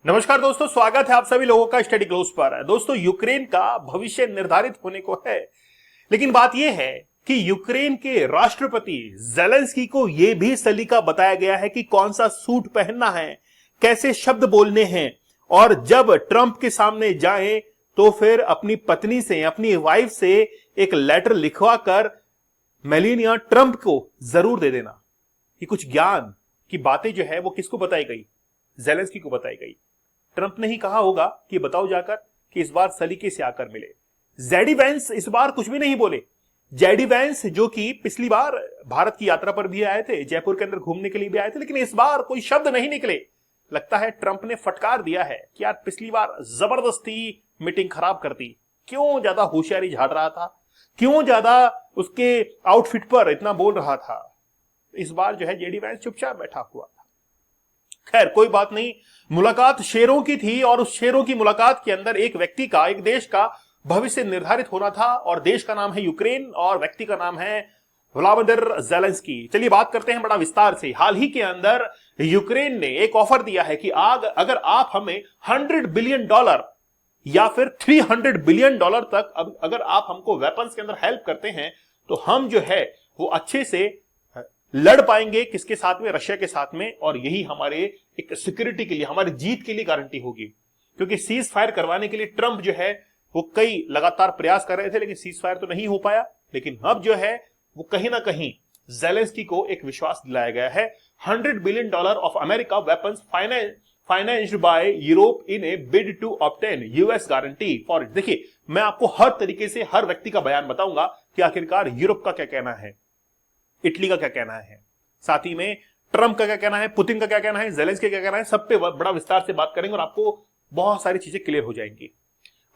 नमस्कार दोस्तों, स्वागत है आप सभी लोगों का स्टडी क्लोज पर। दोस्तों, यूक्रेन का भविष्य निर्धारित होने को है, लेकिन बात यह है कि यूक्रेन के राष्ट्रपति जेलेंस्की को यह भी सलीका बताया गया है कि कौन सा सूट पहनना है, कैसे शब्द बोलने हैं, और जब ट्रंप के सामने जाएं तो फिर अपनी पत्नी से, अपनी वाइफ से एक लेटर लिखवा कर मेलानिया ट्रंप को जरूर दे देना। ये कुछ ज्ञान की बातें जो है वो किसको बताई गई? जेलेंस्की को बताई गई। ट्रंप ने ही कहा होगा कि बताओ जाकर कि इस बार सलीके से आकर मिले। जेडी वेंस इस बार कुछ भी नहीं बोले। जेडी वेंस जो कि पिछली बार भारत की यात्रा पर भी आए थे, जयपुर के अंदर घूमने के लिए भी आए थे, लेकिन इस बार कोई शब्द नहीं निकले। लगता है ट्रंप ने फटकार दिया है कि यार पिछली बार जबरदस्ती मीटिंग खराब कर दी, क्यों ज्यादा होशियारी झाड़ रहा था, क्यों ज्यादा उसके आउटफिट पर इतना बोल रहा था। इस बार जो है जेडी वेंस चुपचाप बैठा हुआ था। खैर कोई बात नहीं, मुलाकात शेरों की थी और उस शेरों की मुलाकात के अंदर एक व्यक्ति का, एक देश का भविष्य निर्धारित होना था, और देश का नाम है यूक्रेन और व्यक्ति का नाम है व्लादिमीर जेलेंस्की। चलिए बात करते हैं बड़ा विस्तार से। हाल ही के अंदर यूक्रेन ने एक ऑफर दिया है कि अगर आप हमें $100 बिलियन या फिर $300 बिलियन तक अगर आप हमको वेपन्स के अंदर हेल्प करते हैं तो हम जो है वो अच्छे से लड़ पाएंगे। किसके साथ में? रशिया के साथ में। और यही हमारे एक सिक्योरिटी के लिए, हमारी जीत के लिए गारंटी होगी, क्योंकि सीज फायर करवाने के लिए ट्रंप जो है वो कई लगातार प्रयास कर रहे थे, लेकिन सीज फायर तो नहीं हो पाया। लेकिन अब जो है वो कहीं ना कहीं जेलेंस्की को एक विश्वास दिलाया गया है। $100 billion of America weapons financed by Europe in a bid to obtain US guarantee for it. देखिए, मैं आपको हर तरीके से हर व्यक्ति का बयान बताऊंगा कि आखिरकार यूरोप का क्या कहना है, इटली का क्या कहना है, साथ ही में ट्रंप का क्या कहना है, पुतिन का क्या कहना है, जेलेंस्की का क्या कहना है। सब पे बड़ा विस्तार से बात करेंगे और आपको बहुत सारी चीजें क्लियर हो जाएंगी।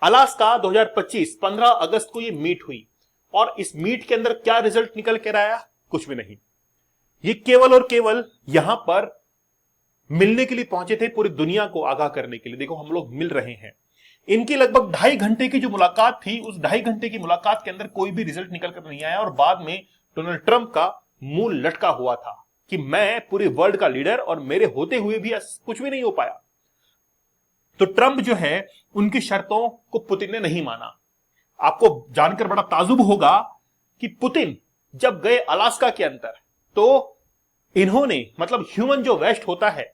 अलास्का 2025 15 अगस्त को ये मीट हुई, और इस मीट के अंदर क्या रिजल्ट निकल कर आया? कुछ भी नहीं। ये केवल और केवल यहां पर मिलने के लिए पहुंचे थे, पूरी दुनिया को आगाह करने के लिए। देखो, हम लोग मिल रहे हैं। इनकी लगभग 2.5 घंटे की जो मुलाकात थी, उस 2.5 घंटे की मुलाकात के अंदर कोई भी रिजल्ट निकल कर नहीं आया, और बाद में डोनाल्ड ट्रंप का मुंह लटका हुआ था कि मैं पूरे वर्ल्ड का लीडर और मेरे होते हुए भी कुछ भी नहीं हो पाया। तो ट्रंप जो है उनकी शर्तों को पुतिन ने नहीं माना। आपको जानकर बड़ा ताजुब होगा कि पुतिन जब गए अलास्का के अंदर, तो इन्होंने, मतलब ह्यूमन जो वेस्ट होता है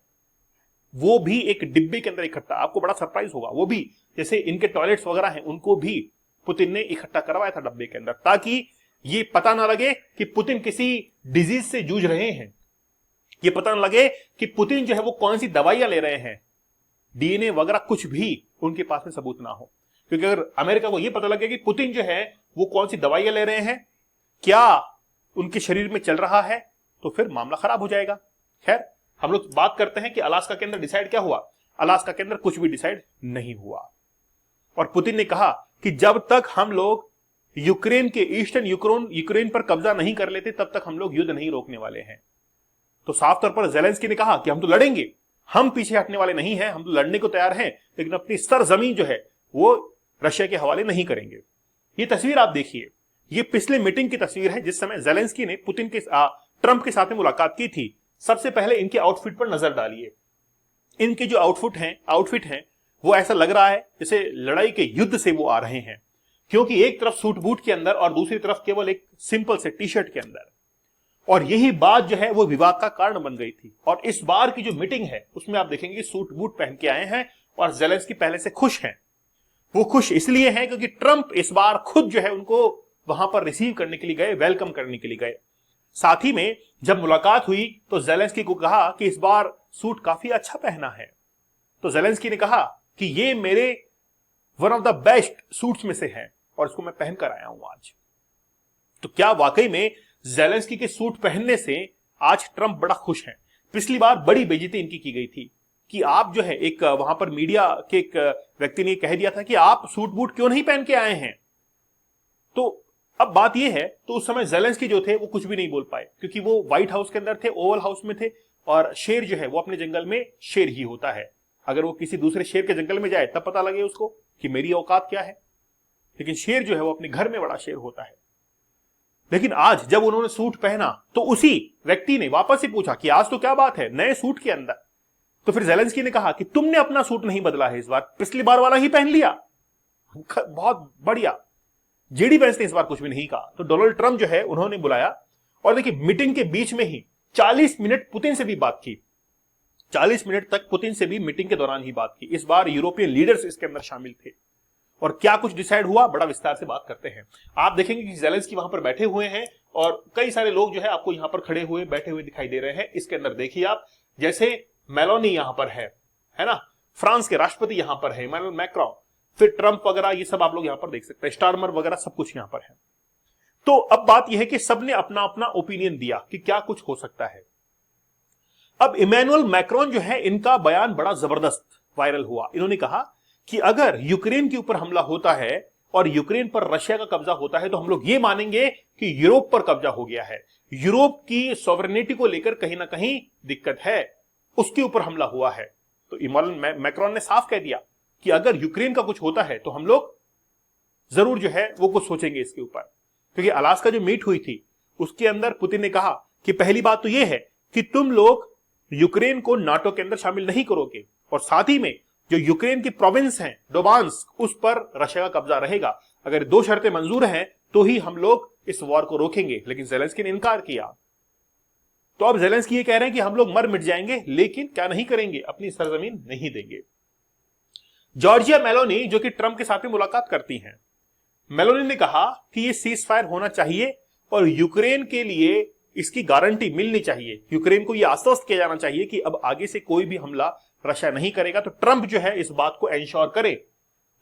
वो भी एक डिब्बे के अंदर इकट्ठा, आपको बड़ा सरप्राइज होगा, वो भी जैसे इनके टॉयलेट्स वगैरह हैं उनको भी पुतिन ने इकट्ठा करवाया था डब्बे के अंदर, ताकि ये पता ना लगे कि पुतिन किसी डिजीज से जूझ रहे हैं, ये पता ना लगे कि पुतिन जो है वो कौन सी दवाइयां ले रहे हैं, डीएनए वगैरह कुछ भी उनके पास में सबूत ना हो। क्योंकि अगर अमेरिका को यह पता लगे कि पुतिन जो है वो कौन सी दवाइयां ले रहे हैं, क्या उनके शरीर में चल रहा है, तो फिर मामला खराब हो जाएगा। खैर, हम लोग बात करते हैं कि अलास्का के अंदर डिसाइड क्या हुआ। अलास्का के अंदर कुछ भी डिसाइड नहीं हुआ, और पुतिन ने कहा कि जब तक हम लोग यूक्रेन के ईस्टर्न यूक्रेन पर कब्जा नहीं कर लेते तब तक हम लोग युद्ध नहीं रोकने वाले हैं। तो साफ तौर पर जेलेंस्की ने कहा कि हम तो लड़ेंगे, हम पीछे हटने वाले नहीं हैं, हम तो लड़ने को तैयार हैं, लेकिन अपनी सरजमीन जो है वो रशिया के हवाले नहीं करेंगे। ये तस्वीर आप देखिए, ये पिछले मीटिंग की तस्वीर है जिस समय जेलेंस्की ने ट्रंप के साथ में मुलाकात की थी। सबसे पहले इनके आउटफिट पर नजर डालिए। इनके जो आउटफिट हैं वो ऐसा लग रहा है जैसे लड़ाई के युद्ध से वो आ रहे हैं, क्योंकि एक तरफ सूट बूट के अंदर और दूसरी तरफ केवल एक सिंपल से टी शर्ट के अंदर। और यही बात जो है वो विवाद का कारण बन गई थी। और इस बार की जो मीटिंग है उसमें आप देखेंगे सूट बूट पहन के आए हैं, और जेलेंस्की पहले से खुश हैं। वो खुश इसलिए हैं क्योंकि ट्रंप इस बार खुद जो है उनको वहां पर रिसीव करने के लिए गए, वेलकम करने के लिए गए। साथ ही में जब मुलाकात हुई तो जेलेंस्की को कहा कि इस बार सूट काफी अच्छा पहना है। तो जेलेंस्की ने कहा कि ये मेरे one of the best suits में से है और इसको मैं पहनकर आया हूं आज। तो क्या वाकई में जेलेंस्की के सूट पहनने से आज ट्रंप बड़ा खुश हैं? पिछली बार बड़ी बेइज्जती इनकी की गई थी कि आप जो है, एक वहां पर मीडिया के एक व्यक्ति ने कह दिया था कि आप सूट बूट क्यों नहीं पहन के आए हैं। तो अब बात यह है, तो उस समय जेलेंस्की जो थे वो कुछ भी नहीं बोल पाए, क्योंकि वो व्हाइट हाउस के अंदर थे, ओवल हाउस में थे, और शेर जो है वो अपने जंगल में शेर ही होता है। अगर वो किसी दूसरे शेर के जंगल में जाए तब पता लगे उसको कि मेरी औकात क्या है, लेकिन शेर जो है वो अपने घर में बड़ा शेर होता है। लेकिन आज जब उन्होंने सूट पहना तो उसी व्यक्ति ने वापस से पूछा कि आज तो क्या बात है नए सूट के अंदर। तो फिर जेलेंस्की ने कहा कि तुमने अपना सूट नहीं बदला है, इस बार पिछली बार वाला ही पहन लिया। बहुत बढ़िया। जेडी वेंस ने इस बार कुछ भी नहीं कहा। तो डोनाल्ड ट्रंप जो है उन्होंने बुलाया और देखिए मीटिंग के बीच में ही 40 मिनट पुतिन से भी बात की। 40 मिनट तक पुतिन से भी मीटिंग के दौरान ही बात की। इस बार यूरोपियन लीडर्स इसके अंदर शामिल थे और क्या कुछ डिसाइड हुआ बड़ा विस्तार से बात करते हैं। आप देखेंगे कि जेलेंस्की वहां पर बैठे हुए हैं और कई सारे लोग जो है आपको यहां पर खड़े हुए बैठे हुए दिखाई दे रहे हैं। इसके अंदर देखिए आप, जैसे मेलोनी यहां पर है ना, फ्रांस के राष्ट्रपति यहां पर है इमैनुअल मैक्रोन, फिर ट्रंप वगैरह, ये सब आप लोग यहां पर देख सकते हैं, स्टारमर वगैरह सब कुछ यहां पर है। तो अब बात यह है कि सबने अपना अपना ओपिनियन दिया कि क्या कुछ हो सकता है। अब इमैनुअल मैक्रोन जो है इनका बयान बड़ा जबरदस्त वायरल हुआ। इन्होंने कहा कि अगर यूक्रेन के ऊपर हमला होता है और यूक्रेन पर रशिया का कब्जा होता है तो हम लोग ये मानेंगे कि यूरोप पर कब्जा हो गया है, यूरोप की सॉवरेनिटी को लेकर कहीं ना कहीं दिक्कत है, उसके ऊपर हमला हुआ है। तो इमैनुअल मैक्रोन ने साफ कह दिया कि अगर यूक्रेन का कुछ होता है तो हम लोग जरूर जो है वो कुछ सोचेंगे इसके ऊपर। क्योंकि अलास्का जो मीट हुई थी उसके अंदर पुतिन ने कहा कि पहली बात तो यह है कि तुम लोग यूक्रेन को नाटो के अंदर शामिल नहीं करोगे और साथ ही में जो यूक्रेन की प्रोविंस हैं डोबांस्क, उस पर रशिया का कब्जा रहेगा। अगर दो शर्तें मंजूर हैं तो ही हम लोग इस वॉर को रोकेंगे। लेकिन जेलेंस्की ने इनकार किया। तो अब जेलेंस्की ये कह रहे हैं कि हम लोग मर मिट जाएंगे लेकिन क्या नहीं करेंगे, अपनी सरजमीन नहीं देंगे। जॉर्जिया मेलोनी जो कि ट्रंप के साथ में मुलाकात करती हैं, मेलोनी ने कहा कि ये सीज फायर होना चाहिए और यूक्रेन के लिए इसकी गारंटी मिलनी चाहिए। यूक्रेन को यह आश्वस्त किया जाना चाहिए कि अब आगे से कोई भी हमला रशिया नहीं करेगा। तो ट्रंप जो है इस बात को एंश्योर करे।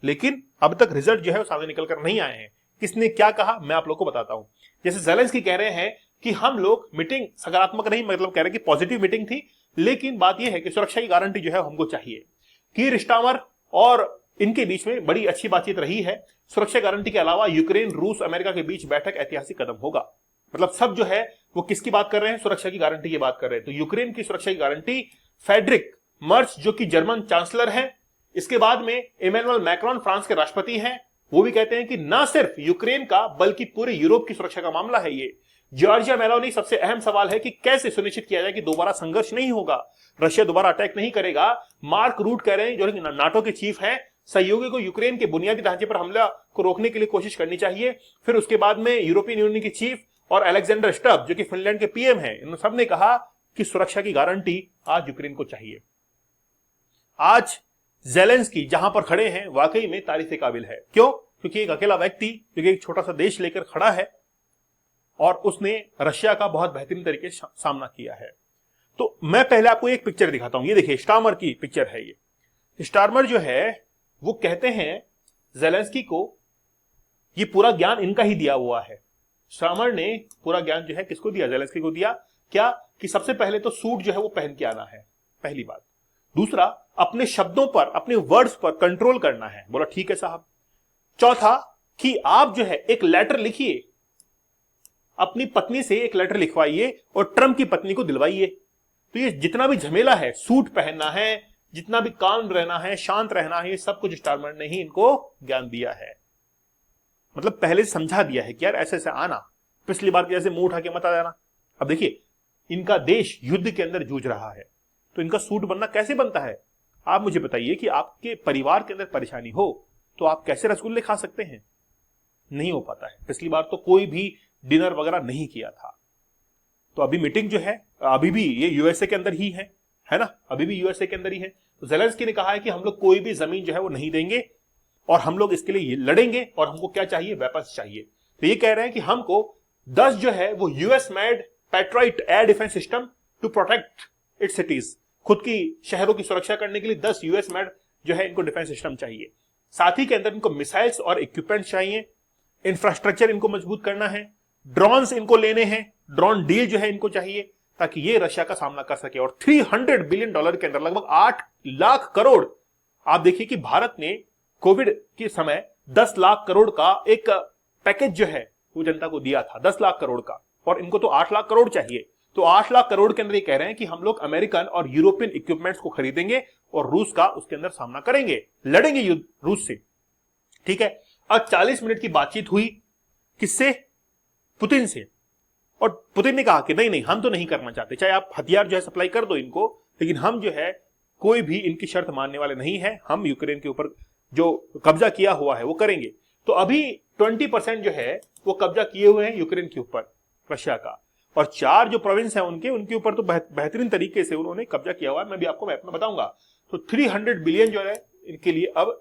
लेकिन अब तक रिजल्ट जो है वो सामने निकलकर नहीं आए हैं। किसने क्या कहा मैं आप लोग को बताता हूं। जैसे जेलेंस्की कह रहे हैं कि हम लोग मीटिंग सकारात्मक नहीं, मतलब कह रहे हैं कि पॉजिटिव मीटिंग थी, लेकिन बात यह है कि सुरक्षा की गारंटी जो है हमको चाहिए। कीर स्टार्मर और इनके बीच में बड़ी अच्छी बातचीत रही है। सुरक्षा गारंटी के अलावा यूक्रेन, रूस, अमेरिका के बीच बैठक ऐतिहासिक कदम होगा। मतलब सब जो है वो किसकी बात कर रहे हैं, सुरक्षा की गारंटी की बात कर रहे हैं। तो यूक्रेन की सुरक्षा की गारंटी फ्रेडरिक मर्च जो कि जर्मन चांसलर है, इसके बाद में इमैनुअल मैक्रोन फ्रांस के राष्ट्रपति हैं, वो भी कहते हैं कि ना सिर्फ यूक्रेन का बल्कि पूरे यूरोप की सुरक्षा का मामला है ये। जॉर्जिया मेलोनी सबसे अहम सवाल है कि कैसे सुनिश्चित किया जाए कि दोबारा संघर्ष नहीं होगा, रशिया दोबारा अटैक नहीं करेगा। मार्क रूट कह रहे हैं, जो नाटो के चीफ हैं, सहयोगी को यूक्रेन के बुनियादी ढांचे पर हमला को रोकने के लिए कोशिश करनी चाहिए। फिर उसके बाद में यूरोपियन यूनियन के चीफ और अलेक्जेंडर स्टब जो कि फिनलैंड के पीएम हैं, इन सब ने कहा कि सुरक्षा की गारंटी आज यूक्रेन को चाहिए। आज जेलेंस्की जहां पर खड़े हैं वाकई में तारीफ के काबिल है। क्यों? क्योंकि एक अकेला व्यक्ति क्योंकि एक छोटा सा देश लेकर खड़ा है और उसने रशिया का बहुत बेहतरीन तरीके से सामना किया है। तो मैं पहले आपको एक पिक्चर दिखाता हूं। ये देखिए स्टार्मर की पिक्चर है। ये स्टार्मर जो है वो कहते हैं जेलेंस्की को ये पूरा ज्ञान इनका ही दिया हुआ है। स्टार्मर ने पूरा ज्ञान जो है किसको दिया, जेलेंस्की को दिया। क्या कि सबसे पहले तो सूट जो है वो पहन के आना है, पहली बात। दूसरा, अपने शब्दों पर, अपने वर्ड्स पर कंट्रोल करना है। बोला ठीक है साहब। चौथा कि आप जो है एक लेटर लिखिए, अपनी पत्नी से एक लेटर लिखवाइए और ट्रंप की पत्नी को दिलवाइए। तो ये जितना भी झमेला है, सूट पहनना है, जितना भी काम रहना है, शांत रहना है, ये सब कुछ स्टार्मर ने ही इनको ज्ञान दिया है। मतलब पहले से समझा दिया है कि यार ऐसे ऐसे आना, पिछली बार जैसे मुंह उठा के मत आ जाना। अब देखिए इनका देश युद्ध के अंदर जूझ रहा है तो इनका सूट बनना कैसे बनता है। आप मुझे बताइए कि आपके परिवार के अंदर परेशानी हो तो आप कैसे रसगुल्ले खा सकते हैं? नहीं हो पाता है। पिछली बार तो कोई भी डिनर वगैरह नहीं किया था। तो अभी मीटिंग जो है अभी भी ये यूएसए के अंदर ही है ना, अभी भी यूएसए के अंदर ही है। तो जेलेंस्की ने कहा है कि हम लोग कोई भी जमीन जो है वो नहीं देंगे और हम लोग इसके लिए लड़ेंगे और हमको क्या चाहिए, वेपन्स चाहिए। तो ये कह रहे हैं कि हमको 10 जो है वो US made Patriot air defence system to protect its cities, खुद की शहरों की सुरक्षा करने के लिए 10 यूएस मेड जो है इनको डिफेंस सिस्टम चाहिए। साथ ही के अंदर इनको मिसाइल्स और इक्विपमेंट चाहिए, इंफ्रास्ट्रक्चर इनको मजबूत करना है, ड्रोन्स इनको लेने हैं, ड्रोन डील जो है इनको चाहिए ताकि ये रशिया का सामना कर सके। और $300 बिलियन के अंदर लगभग 8 लाख करोड़। आप देखिए कि भारत ने कोविड के समय 10 लाख करोड़ का एक पैकेज जो है वो जनता को दिया था, 10 लाख करोड़ का, और इनको तो 8 लाख करोड़ चाहिए। तो 8 लाख करोड़ के अंदर ये कह रहे हैं कि हम लोग अमेरिकन और यूरोपियन इक्विपमेंट्स को खरीदेंगे और रूस का उसके अंदर सामना करेंगे, लड़ेंगे युद्ध रूस से। ठीक है। अब 40 मिनट की बातचीत हुई, किससे? पुतिन से। और पुतिन ने कहा कि नहीं नहीं, हम तो नहीं करना चाहते, चाहे आप हथियार जो है सप्लाई कर दो इनको, लेकिन हम जो है कोई भी इनकी शर्त मानने वाले नहीं है, हम यूक्रेन के ऊपर जो कब्जा किया हुआ है वो करेंगे। तो अभी 20% जो है वो कब्जा किए हुए हैं यूक्रेन के ऊपर रशिया का, और 4 जो प्रोविंस है उनके ऊपर तो बेहतरीन तरीके से उन्होंने कब्जा किया हुआ है। मैं भी आपको मैप में बताऊंगा। तो 300 बिलियन जो है इनके लिए अब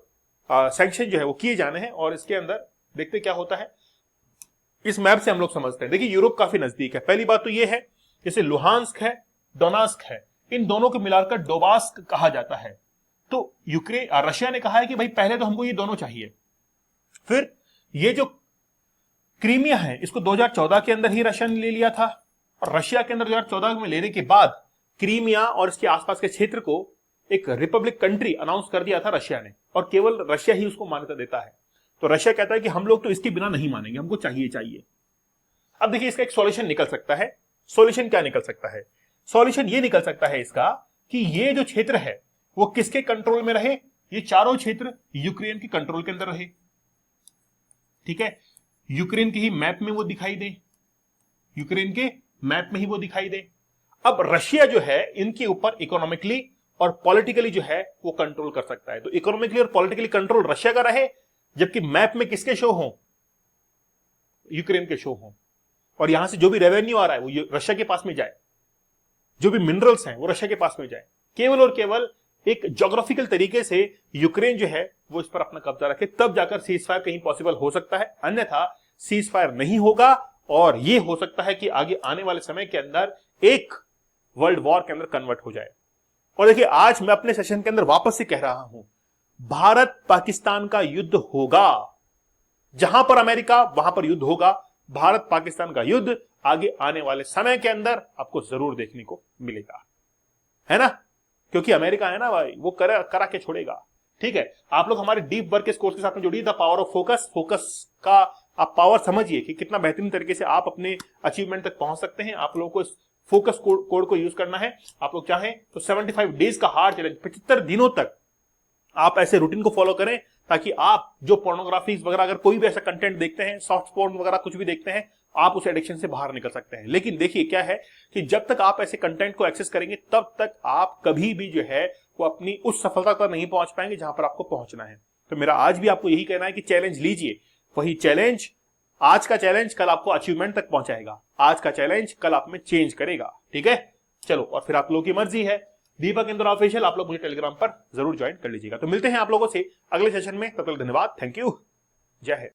सैंक्शन जो है वो किए जाने हैं, और इसके अंदर देखते क्या होता है। इस मैप से हम लोग समझते हैं, देखिए यूरोप काफी नजदीक है। पहली बात तो ये है, जैसे लुहांस्क है, डोनास्क है, इन दोनों को मिलाकर डोबास्क कहा जाता है। तो यूक्रेन रशिया ने कहा है कि भाई पहले तो हमको ये दोनों चाहिए। फिर ये जो क्रीमिया है इसको 2014 के अंदर ही रशिया ने ले लिया था, और रशिया के अंदर 2014 में लेने के बाद क्रीमिया और इसके आसपास के क्षेत्र को एक रिपब्लिक कंट्री अनाउंस कर दिया था रशिया ने, और केवल रशिया ही उसको मान्यता देता है। तो रशिया कहता है कि हम लोग तो इसके बिना नहीं मानेंगे, हमको चाहिए। अब देखिए इसका एक सॉल्यूशन निकल सकता है। सॉल्यूशन क्या निकल सकता है? सॉल्यूशन ये निकल सकता है इसका कि ये जो क्षेत्र है वो किसके कंट्रोल में रहे? ये चारों क्षेत्र यूक्रेन के कंट्रोल के अंदर रहे। ठीक है, यूक्रेन के ही मैप में वो दिखाई दे, यूक्रेन के मैप में ही वो दिखाई दे। अब रशिया जो है इनके ऊपर इकोनॉमिकली और पॉलिटिकली जो है वो कंट्रोल कर सकता है। तो इकोनॉमिकली और पॉलिटिकली कंट्रोल रशिया का रहे, जबकि मैप में किसके शो हो? यूक्रेन के शो हो, और यहां से जो भी रेवेन्यू आ रहा है वो रशिया के पास में जाए, जो भी मिनरल्स हैं वो रशिया के पास में जाए। केवल और केवल एक ज्योग्राफिकल तरीके से यूक्रेन जो है वो इस पर अपना कब्जा रखे, तब जाकर सीज फायर कहीं पॉसिबल हो सकता है, अन्यथा सीज फायर नहीं होगा। और ये हो सकता है कि आगे आने वाले समय के अंदर एक वर्ल्ड वॉर के अंदर कन्वर्ट हो जाए। और देखिए आज मैं अपने सेशन के अंदर वापस से कह रहा हूं, भारत पाकिस्तान का युद्ध होगा। जहां पर अमेरिका वहां पर युद्ध होगा। भारत पाकिस्तान का युद्ध आगे आने वाले समय के अंदर आपको जरूर देखने को मिलेगा, है ना? क्योंकि अमेरिका है ना भाई, वो करा के छोड़ेगा। ठीक है, आप लोग हमारे डीप वर्क इस कोर्स के साथ में जुड़िए, the power of focus. Focus का आप पावर समझिए कि कितना बेहतरीन तरीके से आप अपने अचीवमेंट तक पहुंच सकते हैं। आप लोगों को इस फोकस कोड को यूज करना है। आप लोग चाहें तो 75 डेज का हार्ड चैलेंज, 75 दिनों तक आप ऐसे रूटीन को फॉलो करें, ताकि आप जो पोर्नोग्राफीज वगैरह अगर कोई भी ऐसा कंटेंट देखते हैं, सॉफ्ट पोर्न वगैरह कुछ भी देखते हैं, आप उस एडिक्शन से बाहर निकल सकते हैं। लेकिन देखिए क्या है कि जब तक आप ऐसे कंटेंट को एक्सेस करेंगे तब तक आप कभी भी जो है वो अपनी उस सफलता तक नहीं पहुंच पाएंगे जहां पर आपको पहुंचना है। तो मेरा आज भी आपको यही कहना है कि चैलेंज लीजिए। वही चैलेंज, आज का चैलेंज कल आपको अचीवमेंट तक पहुंचाएगा, आज का चैलेंज कल आप में चेंज करेगा। ठीक है, चलो, और फिर आप लोगों की मर्जी है। दीपक इंद्रा ऑफिशियल, आप लोग मुझे टेलीग्राम पर जरूर ज्वाइन कर लीजिएगा। तो मिलते हैं आप लोगों से अगले सेशन में, तब तक धन्यवाद, थैंक यू, जय हिंद।